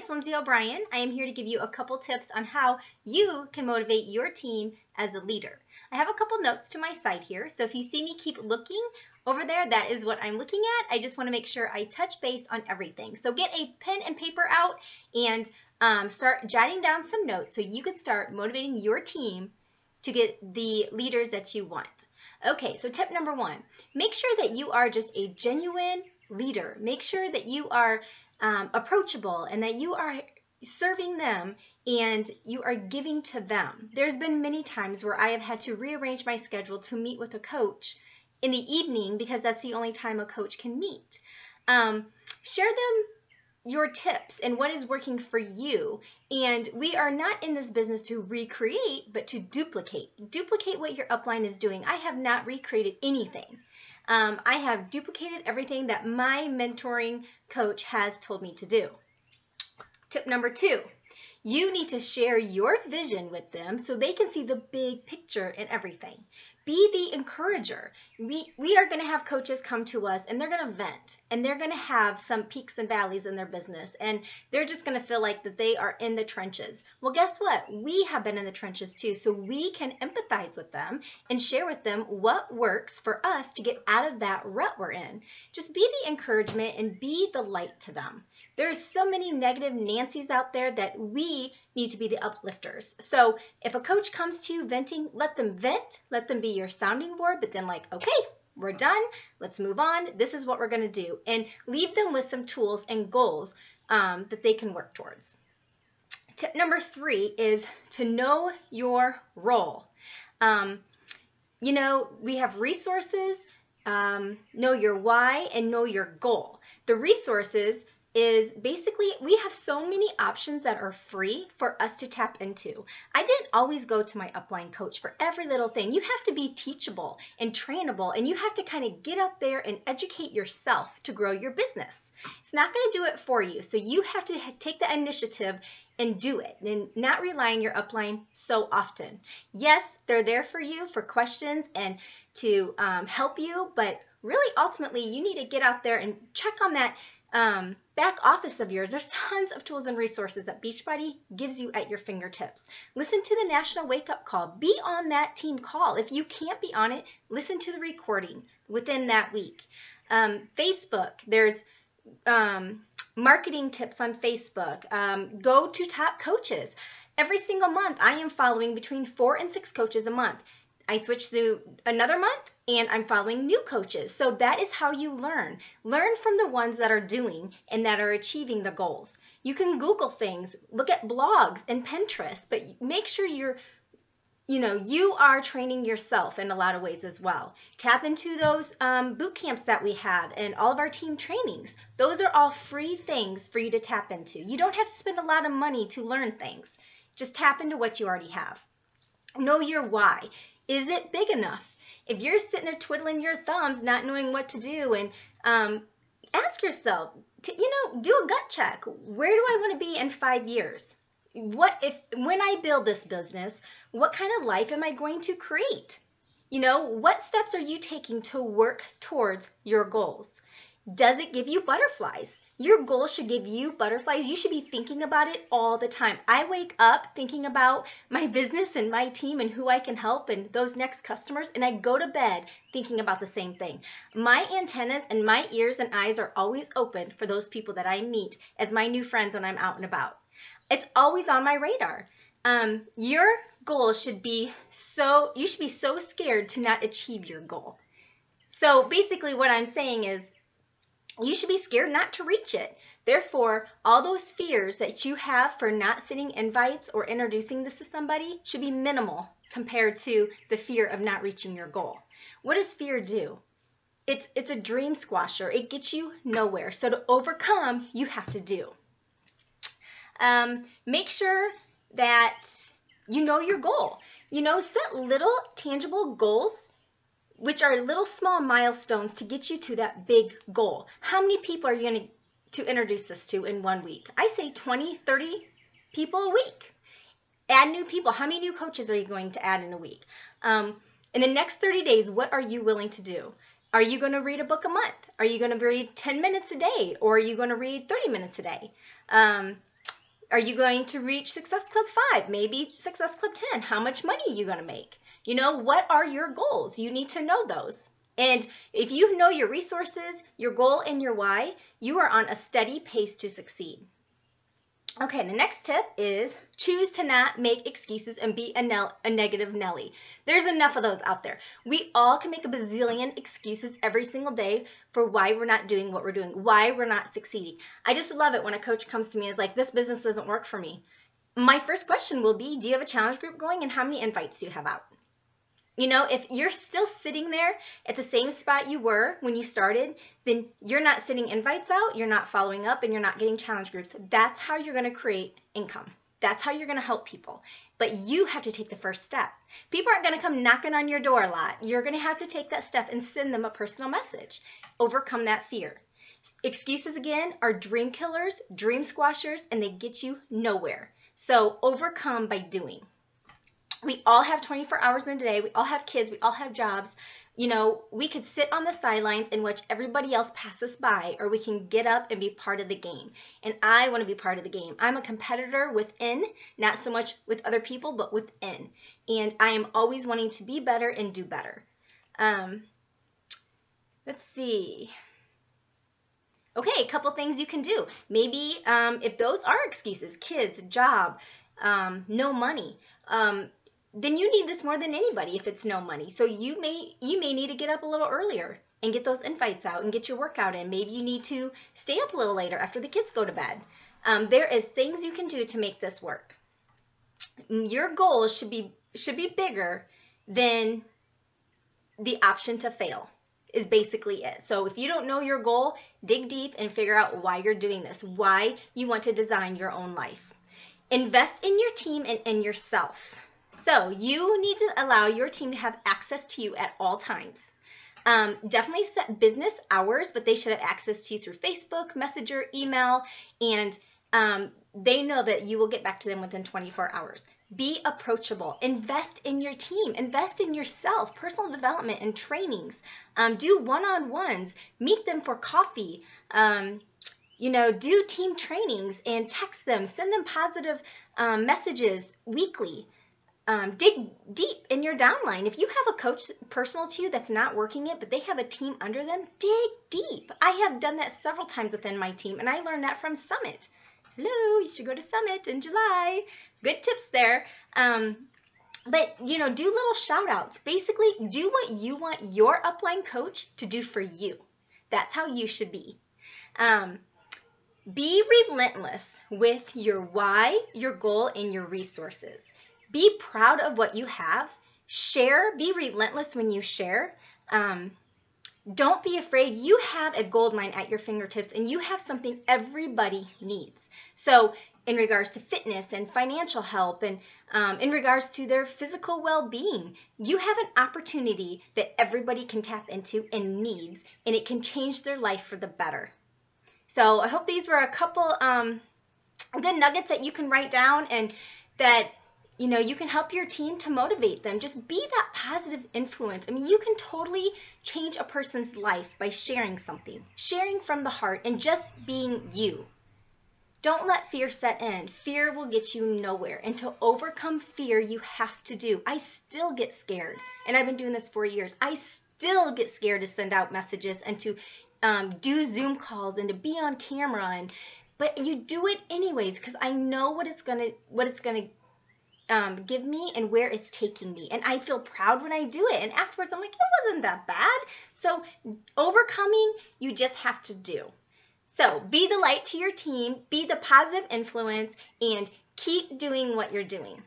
it's Lindsay O'Brien. I am here to give you a couple tips on how you can motivate your team as a leader. I have a couple notes to my side here, so if you see me keep looking over there, that is what I'm looking at. I just want to make sure I touch base on everything. So get a pen and paper out and start jotting down some notes so you can start motivating your team to get the leaders that you want. Okay, so tip number one, make sure that you are just a genuine leader. Make sure that you are approachable and that you are serving them and you are giving to them. There's been many times where I have had to rearrange my schedule to meet with a coach in the evening because that's the only time a coach can meet. Share them your tips and what is working for you. And we are not in this business to recreate, but to duplicate. Duplicate what your upline is doing. I have not recreated anything. I have duplicated everything that my mentoring coach has told me to do. Tip number two, you need to share your vision with them so they can see the big picture and everything. Be the encourager. We are going to have coaches come to us and they're going to vent and they're going to have some peaks and valleys in their business and they're just going to feel like that they are in the trenches. Well, guess what? We have been in the trenches too, so we can empathize with them and share with them what works for us to get out of that rut we're in. Just be the encouragement and be the light to them. There's so many negative Nancys out there that we need to be the uplifters. So if a coach comes to you venting, let them vent, let them be your sounding board, but then like, okay, we're done, let's move on, this is what we're gonna do. And leave them with some tools and goals that they can work towards. Tip number three is to know your role. You know, we have resources, know your why, and know your goal. The resources is basically we have so many options that are free for us to tap into. I didn't always go to my upline coach for every little thing. You have to be teachable and trainable, and you have to kind of get up there and educate yourself to grow your business. It's not going to do it for you, so you have to take the initiative and do it and not rely on your upline so often. Yes, they're there for you for questions and to help you, but really ultimately you need to get out there and check on that back office of yours. There's tons of tools and resources that Beachbody gives you at your fingertips. Listen to the National Wake Up Call. Be on that team call. If you can't be on it, listen to the recording within that week. Facebook, there's marketing tips on Facebook. Go to top coaches. Every single month, I am following between 4 and 6 coaches a month. I switch to another month and I'm following new coaches. So that is how you learn. Learn from the ones that are doing and that are achieving the goals. You can Google things, look at blogs and Pinterest, but make sure you are training yourself in a lot of ways as well. Tap into those boot camps that we have and all of our team trainings. Those are all free things for you to tap into. You don't have to spend a lot of money to learn things. Just tap into what you already have. Know your why. Is it big enough? If you're sitting there twiddling your thumbs, not knowing what to do, and ask yourself, do a gut check. Where do I want to be in 5 years? When I build this business, what kind of life am I going to create? What steps are you taking to work towards your goals? Does it give you butterflies? Your goal should give you butterflies. You should be thinking about it all the time. I wake up thinking about my business and my team and who I can help and those next customers, and I go to bed thinking about the same thing. My antennas and my ears and eyes are always open for those people that I meet as my new friends when I'm out and about. It's always on my radar. Your goal should be you should be so scared to not achieve your goal. So basically what I'm saying is, you should be scared not to reach it. Therefore, all those fears that you have for not sending invites or introducing this to somebody should be minimal compared to the fear of not reaching your goal. What does fear do? It's a dream squasher. It gets you nowhere. So to overcome, you have to do. Make sure that you know your goal. Set little tangible goals, which are little small milestones to get you to that big goal. How many people are you going to introduce this to in 1 week? I say 20, 30 people a week. Add new people. How many new coaches are you going to add in a week? In the next 30 days, what are you willing to do? Are you going to read a book a month? Are you going to read 10 minutes a day? Or are you going to read 30 minutes a day? Are you going to reach Success Club 5? Maybe Success Club 10. How much money are you going to make? You know, what are your goals? You need to know those. And if you know your resources, your goal, and your why, you are on a steady pace to succeed. Okay, the next tip is choose to not make excuses and be a negative Nelly. There's enough of those out there. We all can make a bazillion excuses every single day for why we're not doing what we're doing, why we're not succeeding. I just love it when a coach comes to me and is like, this business doesn't work for me. My first question will be, do you have a challenge group going, and how many invites do you have out? You know, if you're still sitting there at the same spot you were when you started, then you're not sending invites out, you're not following up, and you're not getting challenge groups. That's how you're going to create income. That's how you're going to help people. But you have to take the first step. People aren't going to come knocking on your door a lot. You're going to have to take that step and send them a personal message. Overcome that fear. Excuses, again, are dream killers, dream squashers, and they get you nowhere. So overcome by doing. We all have 24 hours in a day. We all have kids. We all have jobs. You know, we could sit on the sidelines and watch everybody else pass us by, or we can get up and be part of the game. And I want to be part of the game. I'm a competitor within, not so much with other people, but within. And I am always wanting to be better and do better. Let's see. Okay, a couple things you can do. Maybe if those are excuses, kids, job, no money, then you need this more than anybody if it's no money. So you may need to get up a little earlier and get those invites out and get your workout in. Maybe you need to stay up a little later after the kids go to bed. There is things you can do to make this work. Your goals should be bigger than the option to fail is basically it. So if you don't know your goal, dig deep and figure out why you're doing this, why you want to design your own life. Invest in your team and in yourself. So you need to allow your team to have access to you at all times. Definitely set business hours, but they should have access to you through Facebook, Messenger, email, and they know that you will get back to them within 24 hours. Be approachable. Invest in your team. Invest in yourself. Personal development and trainings. Do one-on-ones. Meet them for coffee. You know, do team trainings and text them. Send them positive messages weekly. Dig deep in your downline. If you have a coach personal to you that's not working it, but they have a team under them, dig deep. I have done that several times within my team, and I learned that from Summit. Hello, you should go to Summit in July. Good tips there. But, you know, do little shout outs. Basically, do what you want your upline coach to do for you. That's how you should be. Be relentless with your why, your goal, and your resources. Be proud of what you have. Share. Be relentless when you share. Don't be afraid. You have a gold mine at your fingertips, and you have something everybody needs. So in regards to fitness and financial help, and in regards to their physical well-being, you have an opportunity that everybody can tap into and needs, and it can change their life for the better. So I hope these were a couple good nuggets that you can write down, and that you know, you can help your team to motivate them. Just be that positive influence. I mean, you can totally change a person's life by sharing something, sharing from the heart, and just being you. Don't let fear set in. Fear will get you nowhere. And to overcome fear, you have to do. I still get scared, and I've been doing this for years. I still get scared to send out messages and to do Zoom calls and to be on camera. But you do it anyways, because I know what it's gonna give me and where it's taking me, and I feel proud when I do it, and afterwards I'm like, it wasn't that bad. So overcoming, you just have to do. So be the light to your team, be the positive influence, and keep doing what you're doing.